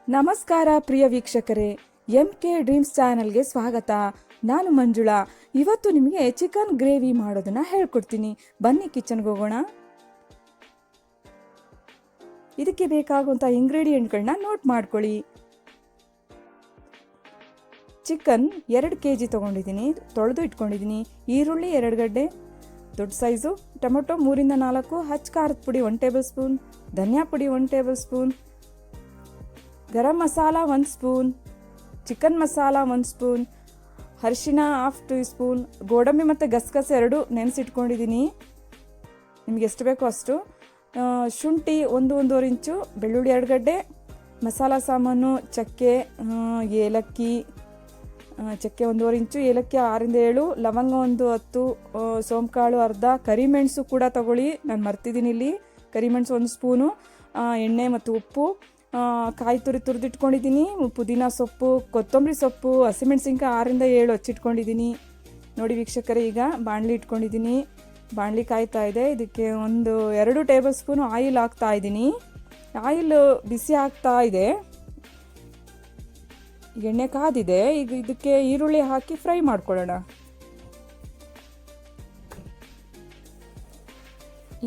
ನಮಸ್ಕಾರ ಪ್ರಿಯ ವೀಕ್ಷಕರೇ, MK dreams ಚಾನೆಲ್ಗೆ ಸ್ವಾಗತ. ನಾನು ಮಂಜುಳಾ. ಇವತ್ತು ನಿಮಗೆ ಚಿಕನ್ ಗ್ರೇವಿ ಮಾಡೋದನ್ನ ಹೇಳ್ಕೊಡ್ತೀನಿ. ಬನ್ನಿ ಕಿಚನ್ಗೆ ಹೋಗೋಣ. ಇದಕ್ಕೆ ಬೇಕಾಗುವಂಥ ಇಂಗ್ರೀಡಿಯೆಂಟ್ಗಳನ್ನ ನೋಟ್ ಮಾಡ್ಕೊಳ್ಳಿ. ಚಿಕನ್ 2 kg ತೊಗೊಂಡಿದ್ದೀನಿ, ತೊಳೆದು ಇಟ್ಕೊಂಡಿದ್ದೀನಿ. ಈರುಳ್ಳಿ 2 ಗಡ್ಡೆ ದೊಡ್ಡ ಸೈಜು, ಟೊಮೊಟೊ 3 ಇಂದ 4, ಹಚ್ಚ ಖಾರದ ಪುಡಿ 1 ಟೇಬಲ್ ಸ್ಪೂನ್, ಧನಿಯಾ ಪುಡಿ 1 table spoon, garam masala 1 spoon, chicken masala 1 spoon, ಅರಿಶಿನ 1/2 ಟೀ ಸ್ಪೂನ್, ಗೋಡಂಬಿ ಮತ್ತು ಗಸಗಸೆ 2 ನೆನೆಸಿಟ್ಕೊಂಡಿದ್ದೀನಿ, ನಿಮ್ಗೆ ಎಷ್ಟು ಬೇಕೋ ಅಷ್ಟು, ಶುಂಠಿ 1-1.5 ಇಂಚು, ಬೆಳ್ಳುಳ್ಳಿ 2 ಗಡ್ಡೆ, ಮಸಾಲ ಸಾಮಾನು ಚಕ್ಕೆ, ಏಲಕ್ಕಿ, ಚಕ್ಕೆ 1.5 ಇಂಚು, ಏಲಕ್ಕಿ 6 ಇಂದ 7, ಲವಂಗ 10, ಸೋಂಕಾಳು ಅರ್ಧ, ಕರಿಮೆಣಸು ಕೂಡ ತಗೊಳ್ಳಿ, ನಾನು ಮರ್ತಿದ್ದೀನಿ ಇಲ್ಲಿ. ಕರಿಮೆಣಸು 1 ಸ್ಪೂನು, ಎಣ್ಣೆ ಮತ್ತು ಉಪ್ಪು, ಕಾಯಿ ತುರಿದಿಟ್ಕೊಂಡಿದ್ದೀನಿ, ಪುದೀನ ಸೊಪ್ಪು, ಕೊತ್ತಂಬರಿ ಸೊಪ್ಪು, ಹಸಿಮೆಣಸಿನ್ಕಾಯಿ 6 ಇಂದ 7 ಹಚ್ಚಿಟ್ಕೊಂಡಿದ್ದೀನಿ. ನೋಡಿ ವೀಕ್ಷಕರೇ, ಈಗ ಬಾಣಲಿ ಇಟ್ಕೊಂಡಿದ್ದೀನಿ, ಬಾಣಲಿ ಕಾಯ್ತಾ ಇದೆ. ಇದಕ್ಕೆ 2 ಟೇಬಲ್ ಸ್ಪೂನು ಆಯಿಲ್ ಹಾಕ್ತಾ ಇದ್ದೀನಿ. ಆಯಿಲ್ ಬಿಸಿ ಆಗ್ತಾ ಇದೆ, ಈಗ ಎಣ್ಣೆ ಕಾದಿದೆ. ಈಗ ಇದಕ್ಕೆ ಈರುಳ್ಳಿ ಹಾಕಿ ಫ್ರೈ ಮಾಡ್ಕೊಳ್ಳೋಣ.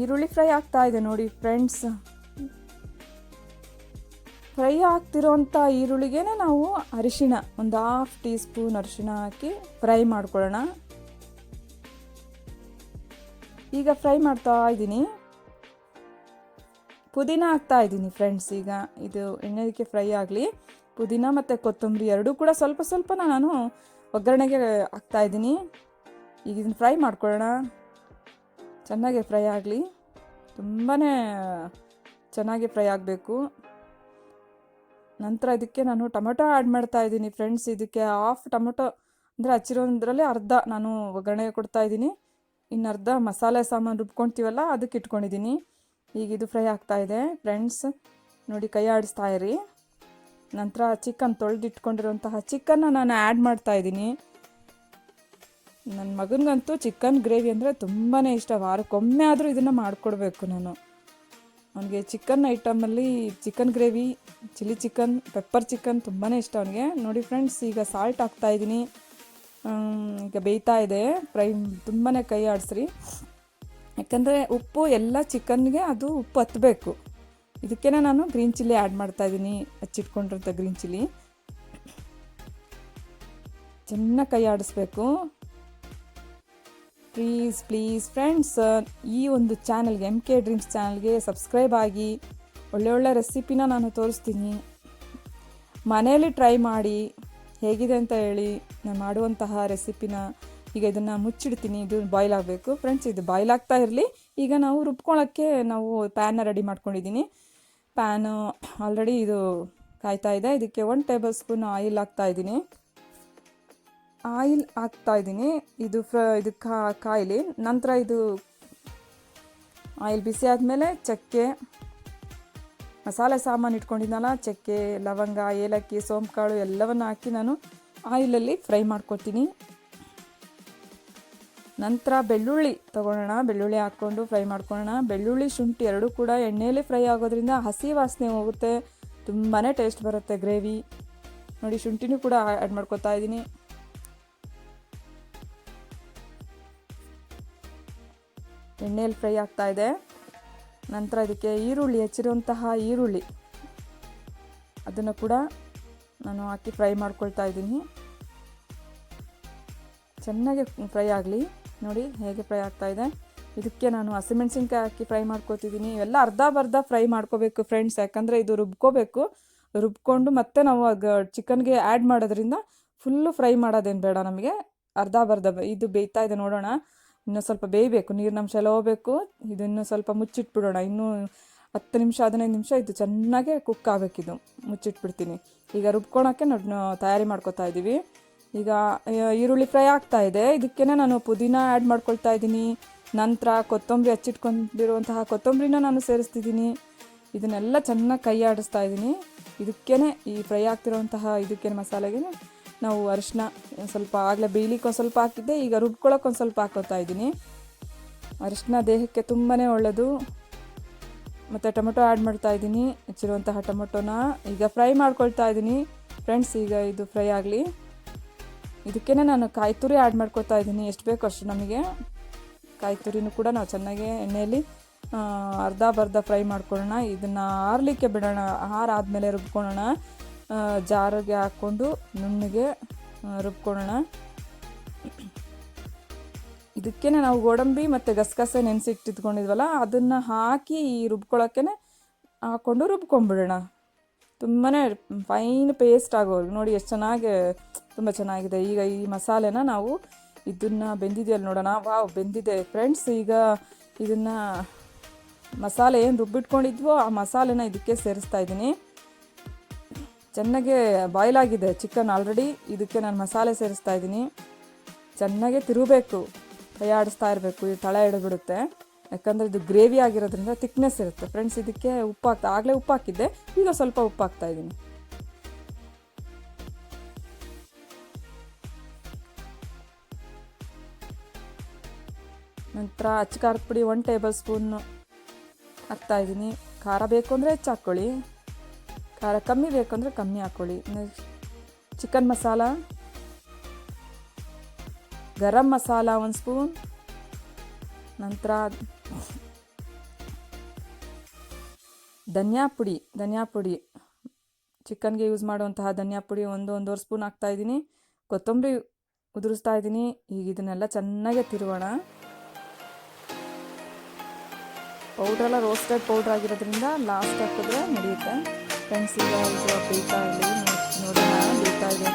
ಈರುಳ್ಳಿ ಫ್ರೈ ಆಗ್ತಾ ಇದೆ ನೋಡಿ ಫ್ರೆಂಡ್ಸ್. ಫ್ರೈ ಆಗ್ತಿರೋಂಥ ಈರುಳ್ಳಿಗೆ ನಾವು ಅರಿಶಿಣ 1/2 ಟೀ ಸ್ಪೂನ್ ಅರಿಶಿಣ ಹಾಕಿ ಫ್ರೈ ಮಾಡ್ಕೊಳ್ಳೋಣ. ಈಗ ಫ್ರೈ ಮಾಡ್ತಾ ಇದ್ದೀನಿ. ಪುದೀನ ಹಾಕ್ತಾ ಇದ್ದೀನಿ ಫ್ರೆಂಡ್ಸ್. ಈಗ ಇದು ಎಣ್ಣೆಗೆ ಫ್ರೈ ಆಗಲಿ. ಪುದೀನ ಮತ್ತು ಕೊತ್ತಂಬರಿ 2 ಕೂಡ ಸ್ವಲ್ಪ ಸ್ವಲ್ಪ ನಾನು ಒಗ್ಗರಣೆಗೆ ಹಾಕ್ತಾ ಇದ್ದೀನಿ. ಈಗ ಇದನ್ನು ಫ್ರೈ ಮಾಡ್ಕೊಳ್ಳೋಣ. ಚೆನ್ನಾಗಿ ಫ್ರೈ ಆಗಲಿ, ತುಂಬಾ ಚೆನ್ನಾಗಿ ಫ್ರೈ ಆಗಬೇಕು. ನಂತರ ಇದಕ್ಕೆ ನಾನು ಟೊಮೆಟೊ ಆ್ಯಡ್ ಮಾಡ್ತಾ ಇದ್ದೀನಿ ಫ್ರೆಂಡ್ಸ್. ಇದಕ್ಕೆ 1/2 ಟೊಮೆಟೊ ಅಂದರೆ ಹಚ್ಚಿರೋದ್ರಲ್ಲಿ ಅರ್ಧ ನಾನು ಒಗ್ಗರಣೆಗೆ ಕೊಡ್ತಾ ಇದ್ದೀನಿ, ಇನ್ನು ಅರ್ಧ ಮಸಾಲೆ ಸಾಮಾನು ರುಬ್ಕೊಳ್ತೀವಲ್ಲ ಅದಕ್ಕೆ ಇಟ್ಕೊಂಡಿದ್ದೀನಿ. ಈಗ ಇದು ಫ್ರೈ ಆಗ್ತಾ ಇದೆ ಫ್ರೆಂಡ್ಸ್, ನೋಡಿ ಕೈ ಆಡಿಸ್ತಾ ಇರಿ. ನಂತರ ಚಿಕನ್ ತೊಳೆದಿಟ್ಕೊಂಡಿರೋಂತಹ ಚಿಕನ್ನ ನಾನು ಆ್ಯಡ್ ಮಾಡ್ತಾ ಇದ್ದೀನಿ. ನನ್ನ ಮಗನಿಗಂತೂ ಚಿಕನ್ ಗ್ರೇವಿ ಅಂದರೆ ತುಂಬಾ ಇಷ್ಟ. ವಾರಕ್ಕೊಮ್ಮೆ ಆದರೂ ಇದನ್ನು ಮಾಡಿಕೊಡ್ಬೇಕು ನಾನು ಅವನಿಗೆ. ಚಿಕನ್ ಐಟಮಲ್ಲಿ chicken gravy, chilli chicken, pepper chicken ತುಂಬಾ ಇಷ್ಟ ಅವನಿಗೆ. ನೋಡಿ ಫ್ರೆಂಡ್ಸ್, ಈಗ ಸಾಲ್ಟ್ ಹಾಕ್ತಾ ಇದ್ದೀನಿ. ಈಗ ಬೇಯ್ತಾ ಇದೆ ಫ್ರೈ, ತುಂಬಾ ಕೈ ಆಡಿಸ್ರಿ, ಯಾಕಂದರೆ ಉಪ್ಪು ಎಲ್ಲ ಚಿಕನ್ಗೆ ಅದು ಉಪ್ಪು ಹತ್ತಬೇಕು. ಇದಕ್ಕೆ ನಾನು ಗ್ರೀನ್ ಚಿಲ್ಲಿ ಆ್ಯಡ್ ಮಾಡ್ತಾ ಇದ್ದೀನಿ, ಹಚ್ಚಿಟ್ಕೊಂಡಿರೋಂಥ ಗ್ರೀನ್ ಚಿಲ್ಲಿ. ಚೆನ್ನಾಗಿ ಕೈ ಆಡಿಸ್ಬೇಕು. ಪ್ಲೀಸ್ ಫ್ರೆಂಡ್ಸ್, ಈ ಒಂದು ಚಾನಲ್ಗೆ, MK ಡ್ರೀಮ್ಸ್ ಚಾನಲ್ಗೆ ಸಬ್ಸ್ಕ್ರೈಬ್ ಆಗಿ. ಒಳ್ಳೆ ರೆಸಿಪಿನ ನಾನು ತೋರಿಸ್ತೀನಿ, ಮನೆಯಲ್ಲಿ ಟ್ರೈ ಮಾಡಿ ಹೇಗಿದೆ ಅಂತ ಹೇಳಿ ನಾನು ಮಾಡುವಂತಹ ರೆಸಿಪಿನ. ಈಗ ಇದನ್ನು ಮುಚ್ಚಿಡ್ತೀನಿ, ಇದು ಬಾಯ್ಲ್ ಆಗಬೇಕು ಫ್ರೆಂಡ್ಸ್. ಇದು ಬಾಯ್ಲ್ ಆಗ್ತಾ ಇರಲಿ. ಈಗ ನಾವು ರುಬ್ಕೊಳ್ಳೋಕ್ಕೆ ನಾವು ಪ್ಯಾನ್ನ ರೆಡಿ ಮಾಡ್ಕೊಂಡಿದ್ದೀನಿ. ಪ್ಯಾನು ಆಲ್ರೆಡಿ ಇದು ಕಾಯ್ತಾ ಇದೆ. ಇದಕ್ಕೆ 1 ಟೇಬಲ್ ಸ್ಪೂನ್ ಆಯಿಲ್ ಹಾಕ್ತಾ ಇದ್ದೀನಿ. ಇದು ಕಾಯಿಲಿ. ನಂತರ ಇದು ಆಯಿಲ್ ಬಿಸಿ ಆದಮೇಲೆ ಚಕ್ಕೆ, ಮಸಾಲೆ ಸಾಮಾನು ಇಟ್ಕೊಂಡಿದ್ದಲ್ಲ, ಚಕ್ಕೆ, ಲವಂಗ, ಏಲಕ್ಕಿ, ಸೋಂಕಾಳು ಎಲ್ಲವನ್ನು ಹಾಕಿ ನಾನು ಆಯಿಲಲ್ಲಿ ಫ್ರೈ ಮಾಡ್ಕೊತೀನಿ. ನಂತರ ಬೆಳ್ಳುಳ್ಳಿ ತೊಗೊಳ್ಳೋಣ, ಬೆಳ್ಳುಳ್ಳಿ ಹಾಕ್ಕೊಂಡು ಫ್ರೈ ಮಾಡ್ಕೊಳ್ಳೋಣ. ಬೆಳ್ಳುಳ್ಳಿ ಶುಂಠಿ 2 ಕೂಡ ಎಣ್ಣೆಯಲ್ಲಿ ಫ್ರೈ ಆಗೋದ್ರಿಂದ ಹಸಿ ವಾಸನೆ ಹೋಗುತ್ತೆ, ತುಂಬಾ ಟೇಸ್ಟ್ ಬರುತ್ತೆ ಗ್ರೇವಿ. ನೋಡಿ ಶುಂಠಿನೂ ಕೂಡ ಆ್ಯಡ್ ಮಾಡ್ಕೊತಾ ಇದ್ದೀನಿ. ಎಣ್ಣೆಯಲ್ಲಿ ಫ್ರೈ ಆಗ್ತಾ ಇದೆ. ನಂತರ ಇದಕ್ಕೆ ಹೆಚ್ಚಿರುವಂತಹ ಈರುಳ್ಳಿ ಅದನ್ನು ಕೂಡ ನಾನು ಹಾಕಿ ಫ್ರೈ ಮಾಡ್ಕೊಳ್ತಾ ಇದ್ದೀನಿ. ಚೆನ್ನಾಗಿ ಫ್ರೈ ಆಗಲಿ. ನೋಡಿ ಹೇಗೆ ಫ್ರೈ ಆಗ್ತಾ ಇದೆ. ಇದಕ್ಕೆ ನಾನು ಹಸಿಮೆಣಸಿನ್ಕಾಯಿ ಹಾಕಿ ಫ್ರೈ ಮಾಡ್ಕೊತಿದ್ದೀನಿ. ಇವೆಲ್ಲ ಅರ್ಧ ಫ್ರೈ ಮಾಡ್ಕೋಬೇಕು ಫ್ರೆಂಡ್ಸ್, ಯಾಕಂದರೆ ಇದು ರುಬ್ಕೊಂಡು ಮತ್ತೆ ನಾವು ಚಿಕನ್ಗೆ ಆ್ಯಡ್ ಮಾಡೋದ್ರಿಂದ ಫುಲ್ಲು ಫ್ರೈ ಮಾಡೋದೇನು ಬೇಡ ನಮಗೆ. ಅರ್ಧ ಇದು ಬೇಯ್ತಾ ಇದೆ, ನೋಡೋಣ. ಇನ್ನೂ ಸ್ವಲ್ಪ ಬೇಯಬೇಕು, ನೀರಿನಂಶ ಎಲ್ಲ ಹೋಗಬೇಕು. ಇದನ್ನು ಸ್ವಲ್ಪ ಮುಚ್ಚಿಟ್ಬಿಡೋಣ. ಇನ್ನೂ 10 ನಿಮಿಷ 15 ನಿಮಿಷ ಇದು ಚೆನ್ನಾಗೆ ಕುಕ್ ಆಗಬೇಕಿದು. ಮುಚ್ಚಿಟ್ಬಿಡ್ತೀನಿ. ಈಗ ರುಬ್ಕೊಳಕ್ಕೆ ತಯಾರಿ ಮಾಡ್ಕೊತಾ ಇದ್ದೀವಿ. ಈಗ ಈರುಳ್ಳಿ ಫ್ರೈ ಆಗ್ತಾ ಇದೆ. ಇದಕ್ಕೆ ನಾನು ಪುದೀನ ಆ್ಯಡ್ ಮಾಡ್ಕೊಳ್ತಾ ಇದ್ದೀನಿ. ನಂತರ ಕೊತ್ತಂಬರಿ ಹಚ್ಚಿಟ್ಕೊಂಡಿರುವಂತಹ ಕೊತ್ತಂಬರಿನ ನಾನು ಸೇರಿಸ್ತಿದ್ದೀನಿ. ಇದನ್ನೆಲ್ಲ ಚೆನ್ನಾಗಿ ಕೈ ಆಡಿಸ್ತಾ ಇದ್ದೀನಿ. ಇದಕ್ಕೇ ಈ ಫ್ರೈ ಆಗ್ತಿರೋಂತಹ ಮಸಾಲೆಗೆ ನಾವು ಅರಿಶಿನ ಸ್ವಲ್ಪ ಆಗಲೇ ಬೇಯ್ಲಿಕ್ಕೆ ಒಂದು ಸ್ವಲ್ಪ ಹಾಕಿದ್ದೆ, ಈಗ ರುಬ್ಕೊಳ್ಳೋಕೆ ಒಂದು ಸ್ವಲ್ಪ ಹಾಕೋತಾ ಇದ್ದೀನಿ. ಅರಿಶಿನ ದೇಹಕ್ಕೆ ತುಂಬಾ ಒಳ್ಳೆಯದು, ಮತ್ತು ಟೊಮೆಟೊ ಆ್ಯಡ್ ಮಾಡ್ತಾ ಇದ್ದೀನಿ. ಹೆಚ್ಚಿರುವಂತಹ ಟೊಮೆಟೊನ ಈಗ ಫ್ರೈ ಮಾಡ್ಕೊಳ್ತಾ ಇದ್ದೀನಿ ಫ್ರೆಂಡ್ಸ್. ಈಗ ಇದು ಫ್ರೈ ಆಗಲಿ. ಇದಕ್ಕೇ ನಾನು ಕಾಯಿ ತುರಿ ಆ್ಯಡ್ ಮಾಡ್ಕೊತಾ ಇದ್ದೀನಿ. ಎಷ್ಟು ಬೇಕೋ ಅಷ್ಟು ನಮಗೆ ಕಾಯಿ ತುರಿನೂ ಕೂಡ ನಾವು ಚೆನ್ನಾಗಿ ಎಣ್ಣೆಯಲ್ಲಿ ಅರ್ಧ ಬರ್ಧ ಫ್ರೈ ಮಾಡ್ಕೊಳ್ಳೋಣ. ಇದನ್ನು ಆರಲಿಕ್ಕೆ ಬಿಡೋಣ. ಆರಾದಮೇಲೆ ರುಬ್ಕೊಳ್ಳೋಣ. ಜಾರಿಗೆ ಹಾಕ್ಕೊಂಡು ನುಣ್ಣಗೆ ರುಬ್ಕೊಳ್ಳೋಣ. ಇದಕ್ಕೇ ನಾವು ಗೋಡಂಬಿ ಮತ್ತು ಗಸಗಸೆ ನೆನೆಸಿಟ್ಟಿಟ್ಕೊಂಡಿದ್ವಲ್ಲ ಅದನ್ನು ಹಾಕಿ ಈ ರುಬ್ಕೊಳ್ಳೋಕ್ಕೆ ಹಾಕ್ಕೊಂಡು ರುಬ್ಕೊಂಡ್ಬಿಡೋಣ. ತುಂಬಾ ಫೈನ್ ಪೇಸ್ಟ್ ಆಗೋವರೆಗೂ ನೋಡಿ ಎಷ್ಟು ಚೆನ್ನಾಗಿ, ತುಂಬ ಚೆನ್ನಾಗಿದೆ. ಈಗ ಈ ಮಸಾಲೆನ ನಾವು ಇದನ್ನು ಬೆಂದಿದೆಯಲ್ಲಿ ನೋಡೋಣ. ವಾವ್, ಬೆಂದಿದೆ ಫ್ರೆಂಡ್ಸ್. ಈಗ ಇದನ್ನು ಮಸಾಲೆ ಏನು ರುಬ್ಬಿಟ್ಕೊಂಡಿದ್ವೋ ಆ ಮಸಾಲೆನ ಇದಕ್ಕೆ ಸೇರಿಸ್ತಾ ಇದ್ದೀನಿ. ಚೆನ್ನಾಗೆ ಬಾಯ್ಲ್ ಆಗಿದೆ ಚಿಕನ್ ಆಲ್ರೆಡಿ. ಇದಕ್ಕೆ ನಾನು ಮಸಾಲೆ ಸೇರಿಸ್ತಾ ಇದ್ದೀನಿ. ಚೆನ್ನಾಗೆ ತಿರುಗಬೇಕು, ಕೈ ಆಡಿಸ್ತಾ ಇರಬೇಕು. ಇದು ತಳ ಹಿಡಿದ್ಬಿಡುತ್ತೆ, ಯಾಕಂದರೆ ಇದು ಗ್ರೇವಿ ಆಗಿರೋದ್ರಿಂದ ತಿಕ್ನೆಸ್ ಇರುತ್ತೆ ಫ್ರೆಂಡ್ಸ್. ಇದಕ್ಕೆ ಉಪ್ಪು ಆಗಲೇ ಉಪ್ಪು ಹಾಕಿದ್ದೆ, ಈಗ ಸ್ವಲ್ಪ ಉಪ್ಪು ಹಾಕ್ತಾ ಇದ್ದೀನಿ. ನಂತರ ಅಚ್ಚ ಖಾರದ ಪುಡಿ 1 ಟೇಬಲ್ ಸ್ಪೂನ್ ಹಾಕ್ತಾಯಿದ್ದೀನಿ. ಖಾರ ಬೇಕು ಅಂದರೆ ಹೆಚ್ಚು ಹಾಕ್ಕೊಳ್ಳಿ, ಖಾರ ಕಮ್ಮಿ ಬೇಕು ಅಂದರೆ ಕಮ್ಮಿ ಹಾಕ್ಕೊಳ್ಳಿ. ಚಿಕನ್ ಮಸಾಲ, ಗರಂ ಮಸಾಲ 1 ಸ್ಪೂನ್, ನಂತರ ಧನಿಯಾ ಪುಡಿ ಚಿಕನ್ಗೆ ಯೂಸ್ ಮಾಡುವಂತಹ ಧನಿಯಾ ಪುಡಿ 1-1.5 ಸ್ಪೂನ್ ಹಾಕ್ತಾಯಿದ್ದೀನಿ. ಕೊತ್ತಂಬರಿ ಉದುರಿಸ್ತಾ ಇದ್ದೀನಿ. ಈಗ ಇದನ್ನೆಲ್ಲ ಚೆನ್ನಾಗೆ ತಿರುಗೋಣ. ಪೌಡ್ರೆಲ್ಲ ರೋಸ್ಟೆಡ್ ಪೌಡ್ರ್ ಆಗಿರೋದ್ರಿಂದ ಲಾಸ್ಟ್ ಹಾಕಿದ್ರೆ ನಡೆಯುತ್ತೆ ಫ್ರೆಂಡ್ಸ್. ಈಗ ಇದು ಬೇಯ್ತಾ ಇರಲಿ, ನೋಡೋಣ ಬೇಯ್ತಾ ಇದೆ.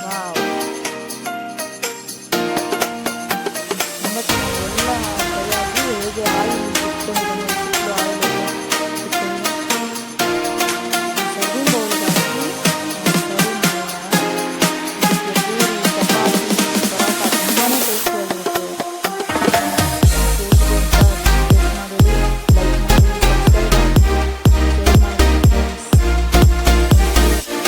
ವಾವ್, ತುಂಬ ಚೆನ್ನಾಗಿ ಎಲ್ಲ ಫ್ರೈ ಆಗಿ ಹೇಗೆ ಆಯಿಲ್ ಬಿಟ್ಕೊಂಡಿದೆ